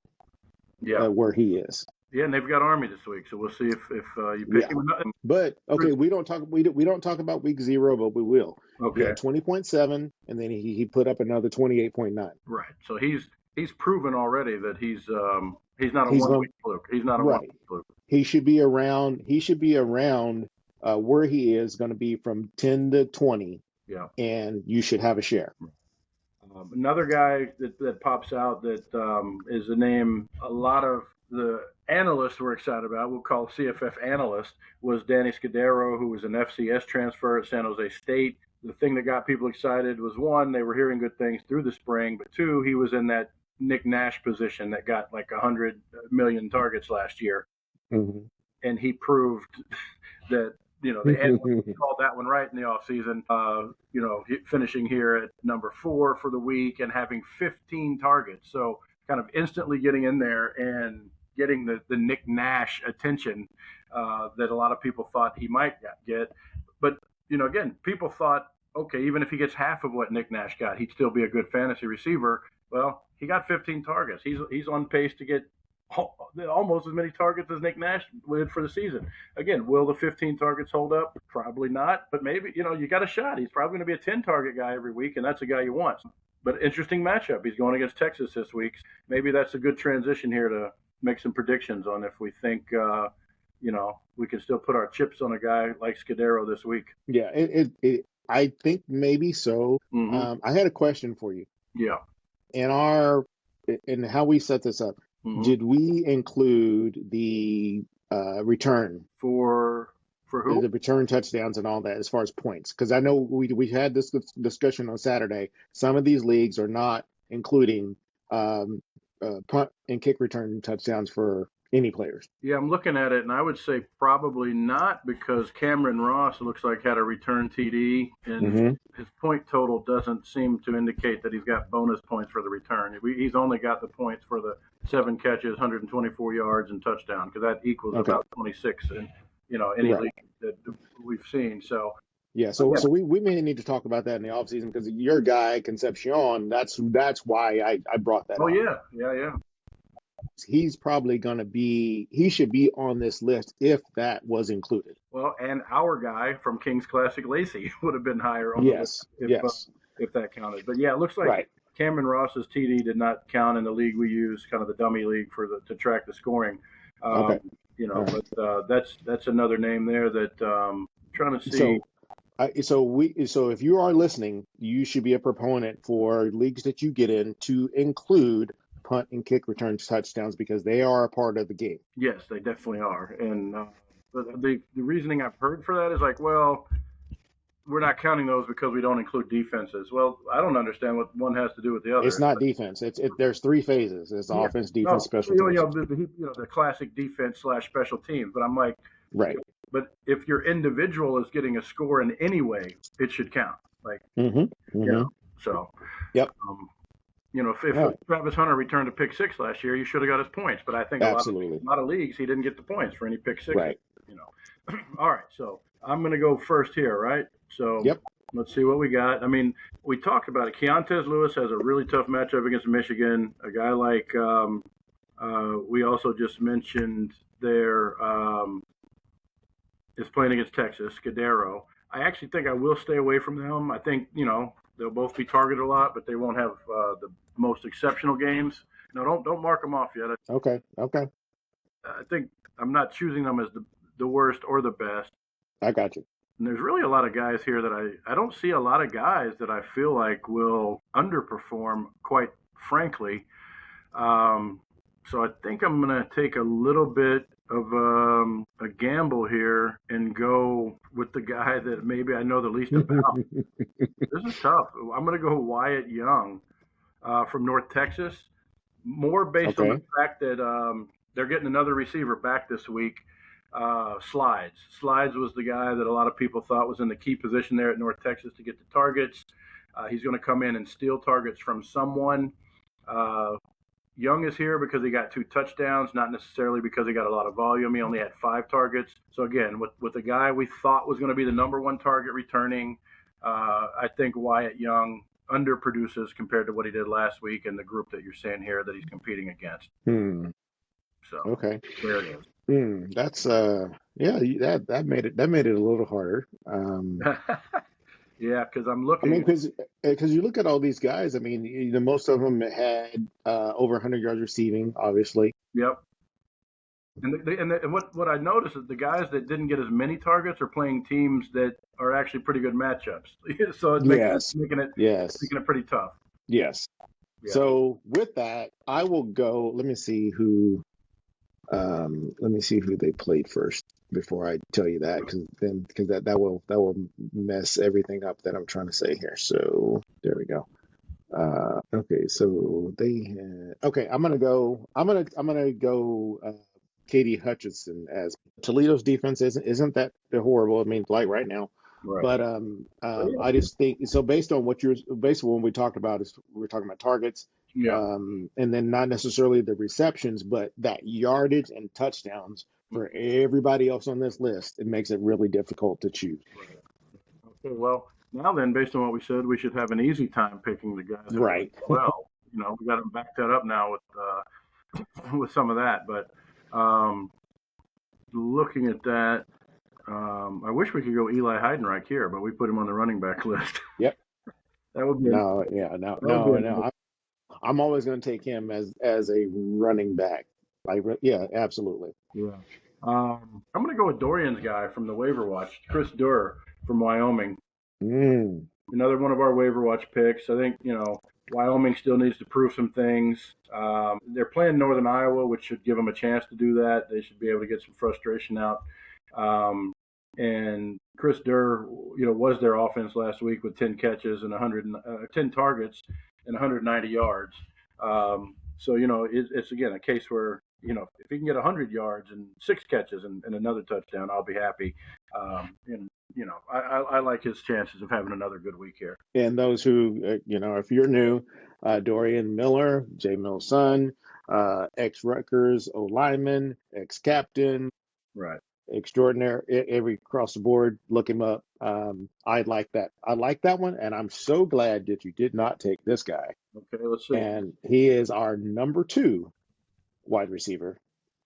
where he is. Yeah, and they've got Army this week, so we'll see if you pick him up. But okay, we don't talk about week 0, but we will. Okay. He had 20.7, and then he put up another 28.9. Right. So he's proven already that he's not a one-week fluke. He's not a one-week fluke. He should be around. Where he is going to be from 10 to 20. Yeah. And you should have a share. Another guy that pops out that is a name a lot of the analysts were excited about, we'll call CFF analyst, was Danny Scudero, who was an FCS transfer at San Jose State. The thing that got people excited was, 1, they were hearing good things through the spring, but 2, he was in that Nick Nash position that got like 100 million targets last year. Mm-hmm. And he proved that, they called that one right in the offseason, finishing here at number 4 for the week and having 15 targets. So kind of instantly getting in there and getting the Nick Nash attention that a lot of people thought he might get. But, again, people thought, okay, even if he gets half of what Nick Nash got, he'd still be a good fantasy receiver. Well, he got 15 targets. He's on pace to get almost as many targets as Nick Nash did for the season. Again, will the 15 targets hold up? Probably not, but maybe, you got a shot. He's probably going to be a 10-target guy every week, and that's a guy you want. But interesting matchup. He's going against Texas this week. Maybe that's a good transition here to make some predictions on if we think, we can still put our chips on a guy like Scudero this week. Yeah, I think maybe so. Mm-hmm. I had a question for you. Yeah. In how we set this up, mm-hmm. Did we include the return for who? The return touchdowns and all that as far as points? Because I know we had this discussion on Saturday. Some of these leagues are not including punt and kick return touchdowns for any players. Yeah, I'm looking at it, and I would say probably not, because Cameron Ross looks like had a return TD, and mm-hmm. his point total doesn't seem to indicate that he's got bonus points for the return. He's only got the points for the 7 catches, 124 yards, and touchdown, because that equals about 26 in any league that we've seen. So. Yeah, so we may need to talk about that in the offseason, because your guy, Concepcion, that's why I brought that up. Oh, yeah. he's probably going to be, he should be on this list if that was included. Well, and our guy from Kings Classic, Lacey, would have been higher on the list Yes, yes, if that counted. But yeah, it looks like right. Cameron Ross's TD did not count in the league we use, kind of the dummy league for to track the scoring. Okay, all But right. that's another name there that trying to see. So so if you are listening, you should be a proponent for leagues that you get in to include punt and kick return touchdowns because they are a part of the game. Yes, they definitely are. And the reasoning I've heard for that is like, well, we're not counting those because we don't include defenses. Well, I don't understand what one has to do with the It's other. not defense. There's three phases. It's Yeah, offense, defense, no, special teams. the classic defense slash special teams. But I'm like, Right. but if your individual is getting a score in any way, it should count. Like, Mm-hmm. Mm-hmm. So, Yep. If Right. Travis Hunter returned a pick six last year, you should have got his points. But I think Absolutely. a lot of leagues, he didn't get the points for any pick sixes. Right. All right, so I'm going to go first here, right? So Yep. let's see what we got. I mean, we talked about it. Keontez Lewis has a really tough matchup against Michigan. A guy like we also just mentioned there is playing against Texas, Scudero. I actually think I will stay away from them. I think, they'll both be targeted a lot, but they won't have the most exceptional games. No, don't mark them off yet. Okay. Okay. I think I'm not choosing them as the worst or the best. I got you. And there's really a lot of guys here that I don't see a lot of guys that I feel like will underperform, quite frankly. So I think I'm going to take a little bit of a gamble here and go with the guy that maybe I know the least about. This is tough. I'm going to go Wyatt Young from North Texas, more based on the fact that they're getting another receiver back this week. Slides was the guy that a lot of people thought was in the key position there at North Texas to get the targets. He's going to come in and steal targets from someone. Young is here because he got 2 touchdowns, not necessarily because he got a lot of volume. He only had 5 targets. So again, with the guy we thought was going to be the number 1 target returning, I think Wyatt Young underproduces compared to what he did last week in the group that you're saying here that he's competing against. So okay, there it is. That's that made it a little harder. Yeah, because I'm looking. I mean, because you look at all these guys. I mean, most of them had over 100 yards receiving, obviously. Yep. And what I noticed is the guys that didn't get as many targets are playing teams that are actually pretty good matchups. So it's making it pretty tough. Yes. Yeah. So with that, I will go. Let me see who they played first before I tell you that, because that will mess everything up that I'm trying to say here. So there we go. Okay, so they had. Okay, I'm gonna go. Katie Hutchinson as Toledo's defense isn't that horrible. I mean, like right now. Right. But I just think so. Based on what when we talked about we're talking about targets, and then not necessarily the receptions, but that yardage and touchdowns for everybody else on this list, it makes it really difficult to choose. Right. Okay, well, now then, based on what we said, we should have an easy time picking the guys. Right. Well, we got to back that up now with some of that, but looking at that. I wish we could go Eli Heidenreich here, but we put him on the running back list. Yep. That would be no. I'm always going to take him as a running back. Absolutely. Yeah. I'm going to go with Dorian's guy from the waiver watch, Chris Durr from Wyoming. Another one of our waiver watch picks. I think Wyoming still needs to prove some things. They're playing Northern Iowa, which should give them a chance to do that. They should be able to get some frustration out. And Chris Durr, was their offense last week with 10 catches and 10 targets and 190 yards. So it's again a case where if he can get 100 yards and 6 catches and another touchdown, I'll be happy. I like his chances of having another good week here. And those who if you're new, Dorian Miller, J. Mill's son, ex-Rutgers O-lineman, ex-captain. Right. Extraordinary, every across the board. Look him up. I like that. I like that one, and I'm so glad that you did not take this guy. Okay, let's see. And he is our number 2 wide receiver,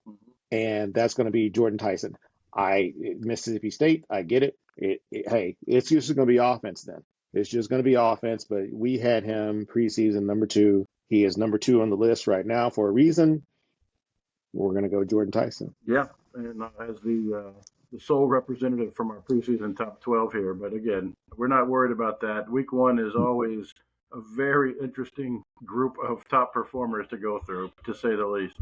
Mhm. and that's going to be Jordan Tyson. Mississippi State, I get it. Hey, it's just going to be offense then. It's just going to be offense. But we had him preseason number two. He is number two on the list right now for a reason. We're going to go Jordan Tyson. Yeah, and as the sole representative from our preseason top 12 here. But again, we're not worried about that. Week one is always a very interesting group of top performers to go through, to say the least.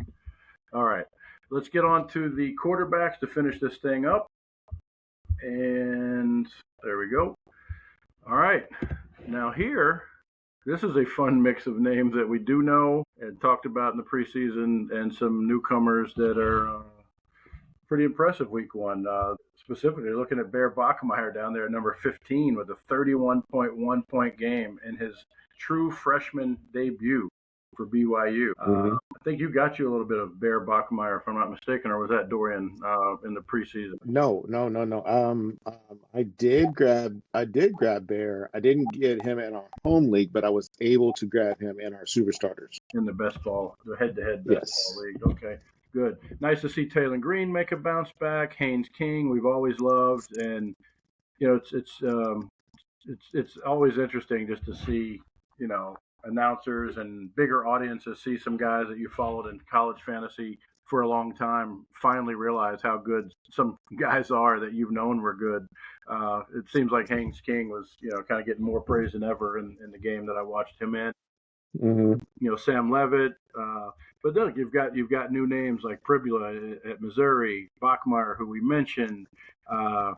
All right, let's get on to the quarterbacks to finish this thing up. And there we go. All right, now here, this is a fun mix of names that we do know and talked about in the preseason, and some newcomers that are pretty impressive week one. Specifically, looking at Bear Bachmeier down there at number 15 with a 31.1 point game in his true freshman debut for BYU. Mm-hmm. I think you got you a little bit of Bear Bachmeier, if I'm not mistaken, or was that Dorian in the preseason? No, no, no, no. I did grab Bear. I didn't get him in our home league, but I was able to grab him in our super starters. In the best ball, the head-to-head best ball Yes. league. Okay, good. Nice to see Taylor Green make a bounce back. Haynes King, we've always loved, and it's always interesting just to see announcers and bigger audiences see some guys that you followed in college fantasy for a long time finally realize how good some guys are that you've known were good. It seems like Haynes King was kind of getting more praise than ever in the game that I watched him in. Mm-hmm. Sam Levitt. But look, you've got new names like Pribula at Missouri, Bachmeier, who we mentioned. Uh,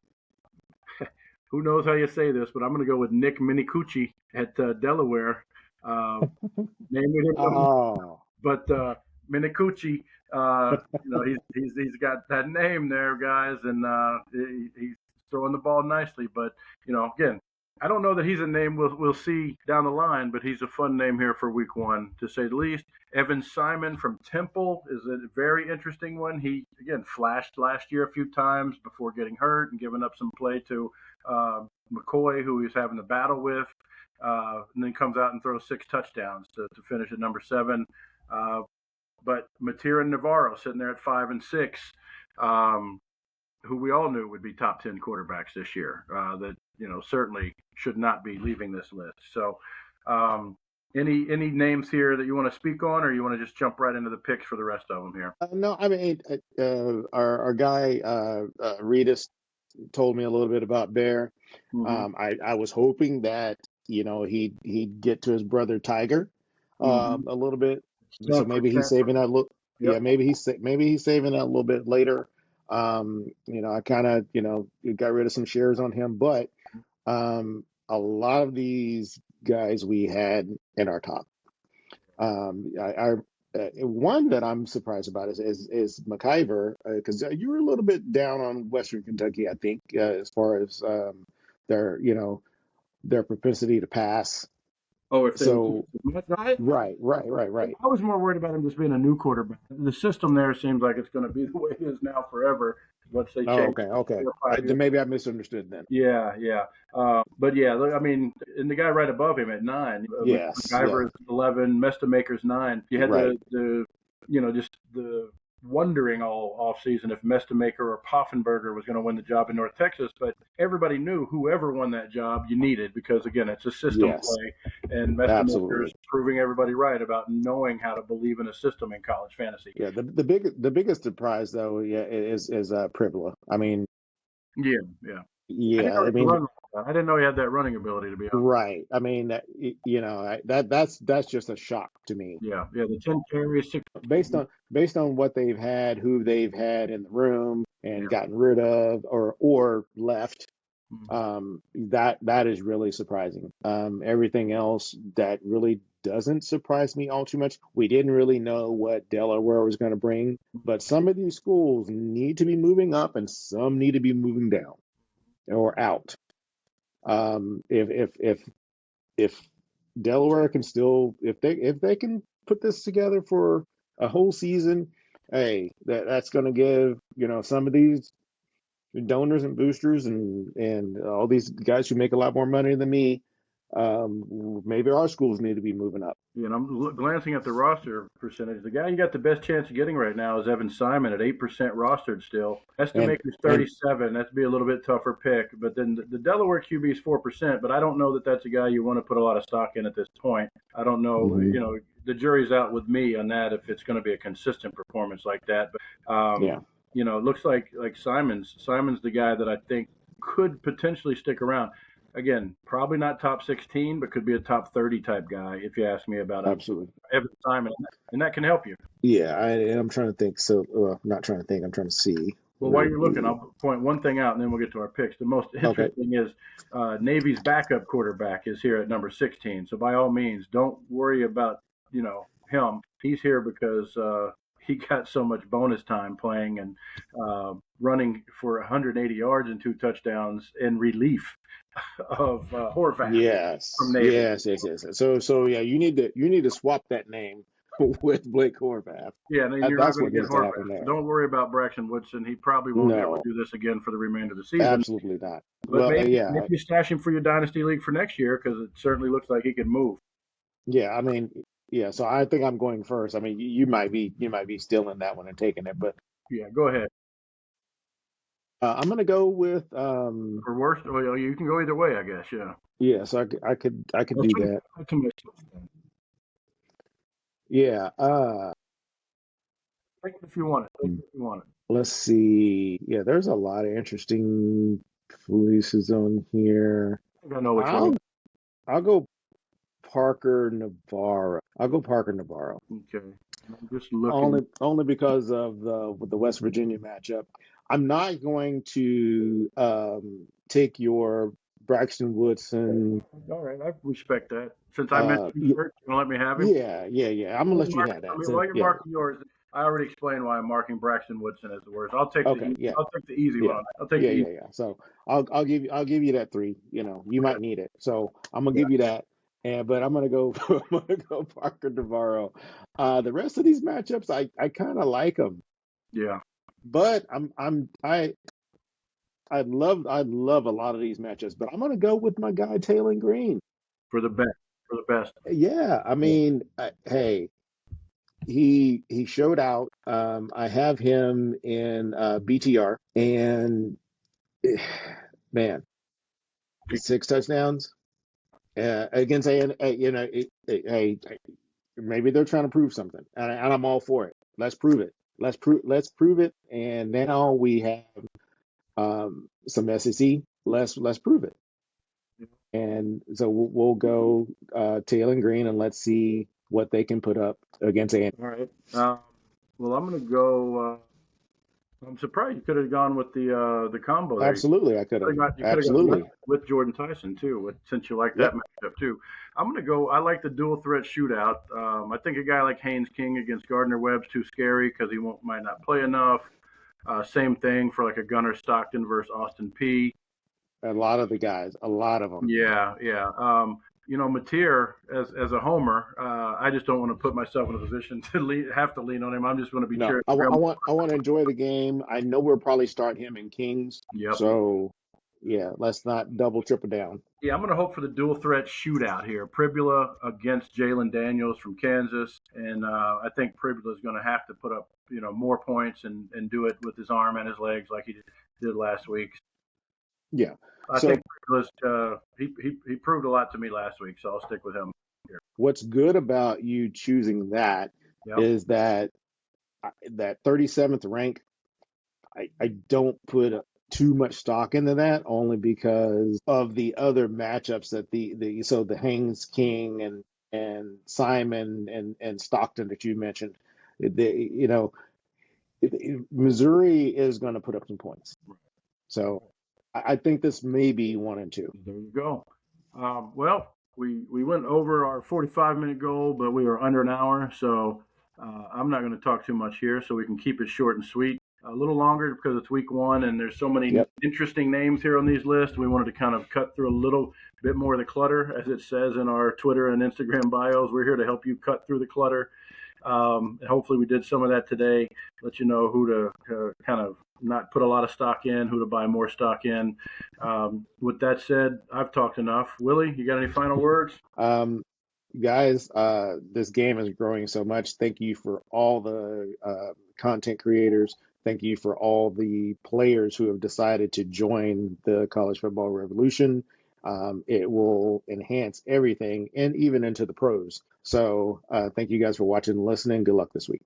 who knows how you say this, but I'm going to go with Nick Minicucci at Delaware. Uh, naming him, Oh. but Minicucci, he's got that name there, guys, and he's throwing the ball nicely. But again, I don't know that he's a name we'll see down the line, but he's a fun name here for week one, to say the least. Evan Simon from Temple is a very interesting one. He again flashed last year a few times before getting hurt and giving up some play to McCoy, who he's having a battle with. And then comes out and throws 6 touchdowns to finish at number 7. But Matira Navarro sitting there at 5 and 6, who we all knew would be top 10 quarterbacks this year. That certainly should not be leaving this list. So, any names here that you want to speak on, or you want to just jump right into the picks for the rest of them here? No, I mean, our guy Reedus told me a little bit about Bear. Mm-hmm. I was hoping that he'd get to his brother Tiger Mm-hmm. a little bit, so Stanford, maybe he's Stanford. saving that little. Yeah, Yep. maybe he's saving that a little bit later. I kind of got rid of some shares on him, but a lot of these guys we had in our top. One that I'm surprised about is McIver, because you were a little bit down on Western Kentucky, I think, as far as their their propensity to pass. Oh, if they were So right, right, right, right. I was more worried about him just being a new quarterback. The system there seems like it's going to be the way it is now forever. Once they Oh, change okay, okay. 4 or 5 years. Then maybe I misunderstood then. Yeah, yeah. But yeah, look, I mean, and the guy right above him at 9, Yes, yeah, MacGyver is 11, Mestamaker's 9. You had right. just the wondering all off season if Mestamaker or Poffenberger was going to win the job in North Texas, but everybody knew whoever won that job you needed, because again, it's a system Yes, play, and Mestamaker is absolutely. proving everybody right about knowing how to believe in a system in college fantasy. Yeah, the biggest surprise though, yeah, is Pribula. I mean, Yeah, yeah. I didn't yeah, know I he could mean, run like that. I didn't know he had that running ability, to be honest. right. I mean, that's just a shock to me. Yeah, yeah. The 10 carries, 6. Based on what they've had, who they've had in the room and Yeah. gotten rid of or left, Mhm. that is really surprising. Everything else that really doesn't surprise me all too much. We didn't really know what Delaware was going to bring, but some of these schools need to be moving up and some need to be moving down or out. If Delaware can still, if they can put this together for a whole season, hey, that's going to give some of these donors and boosters and all these guys who make a lot more money than me, maybe our schools need to be moving up. You know, I'm glancing at the roster percentage. The guy you got the best chance of getting right now is Evan Simon at 8% rostered still. And Estimator's and 37. That's be a little bit tougher pick. But then the Delaware QB is 4%. But I don't know that that's a guy you want to put a lot of stock in at this point. I don't know. mhm, You know, the jury's out with me on that if it's going to be a consistent performance like that. But yeah, you know, it looks like Simon's the guy that I think could potentially stick around. Again, probably not top 16, but could be a top 30 type guy if you ask me about absolutely. Evan Simon, and that can help you. Yeah, and I'm trying to think. So, not trying to think. I'm trying to see. Well, while you're looking, I'll point one thing out, and then we'll get to our picks. The most Okay. interesting is Navy's backup quarterback is here at number 16. So by all means, don't worry about him. He's here because he got so much bonus time playing and running for 180 yards and 2 touchdowns in relief of Horvath from Yes, Navy. yes. So yeah, you need to swap that name with Blake Horvath. Yeah, and you're not That's going what to get needs to Horvath. happen So there. don't worry about Braxton Woodson. He probably won't be able to No, do this again for the remainder of the season. absolutely not. But Well, maybe you stash him for your dynasty league for next year because it certainly looks like he can move. yeah. I mean, yeah. So I think I'm going first. I mean, you might be still in that one and taking it, but Yeah, go ahead. I'm gonna go with For worst, well, you can go either way, I guess. Yeah. yeah. So I could Well, do that. too much. Yeah. Take it if you want it. Take it if you want it. Let's see. Yeah, there's a lot of interesting places on here. I think I know which one. I'll I'll go Parker Navarro. I'll go Parker Navarro. Okay. I'm just looking Only because of the West Virginia matchup. I'm not going to take your Braxton Woodson. All right, I respect that. Since I mentioned him Yeah, first, you gonna let me have him? yeah. I'm gonna let you have I that. mean, So while you're yeah, marking yours, I already explained why I'm marking Braxton Woodson as the worst. okay, yeah, I'll take the easy yeah, one. I'll take the easy. yeah. So I'll give you that three. You might need it. So I'm gonna Yeah, give you that. And but I'm gonna go I'm gonna go Parker Navarro. The rest of these matchups, I kind of like them, yeah, but I love a lot of these matchups, but I'm gonna go with my guy Taylor Green. for the best, for the best. Yeah, I Yeah. mean, hey, he showed out. I have him in BTR, and man, 6 touchdowns against hey, maybe they're trying to prove something, and I'm all for it. Let's prove it. Let's prove it. And now we have some SEC. Let's prove it. And so we'll go Tail and Green, and let's see what they can put up against A. All right. Well, I'm going to go. I'm surprised you could have gone with the combo there. Absolutely, I could have. You could have gone Absolutely. with Jordan Tyson too, since you like that Yep. matchup too. I'm going to go. I like the dual threat shootout. I think a guy like Haynes King against Gardner Webb's too scary because might not play enough. Same thing for like a Gunnar Stockton versus Austin P. A lot of the guys, a lot of them. Yeah, yeah. Mateer as a homer, I just don't want to put myself in a position to have to lean on him. I'm just going to be No, cherry. I want to enjoy the game. I know we'll probably start him in Kings, Yep. so yeah, let's not double triple down. Yeah, I'm going to hope for the dual threat shootout here. Pribula against Jalen Daniels from Kansas, and I think Pribula is going to have to put up more points and do it with his arm and his legs like he did last week. Yeah. I So think he proved a lot to me last week, so I'll stick with him here. what's good about you choosing that Yep. is that 37th rank. I don't put too much stock into that only because of the other matchups that the Haynes King and Simon and Stockton that you mentioned. Missouri is going to put up some points. So I think this may be 1 and 2. There you go. Well, we went over our 45-minute goal, but we were under an hour, so I'm not going to talk too much here, so we can keep it short and sweet. A little longer because it's week one, and there's so many Yep. interesting names here on these lists. We wanted to kind of cut through a little bit more of the clutter, as it says in our Twitter and Instagram bios. We're here to help you cut through the clutter. And hopefully we did some of that today. Let you know who to kind of not put a lot of stock in, who to buy more stock in. With that said, I've talked enough. Willie, you got any final words? guys, this game is growing so much. Thank you for all the content creators. Thank you for all the players who have decided to join the college football revolution. It will enhance everything and even into the pros. So thank you guys for watching and listening. Good luck this week.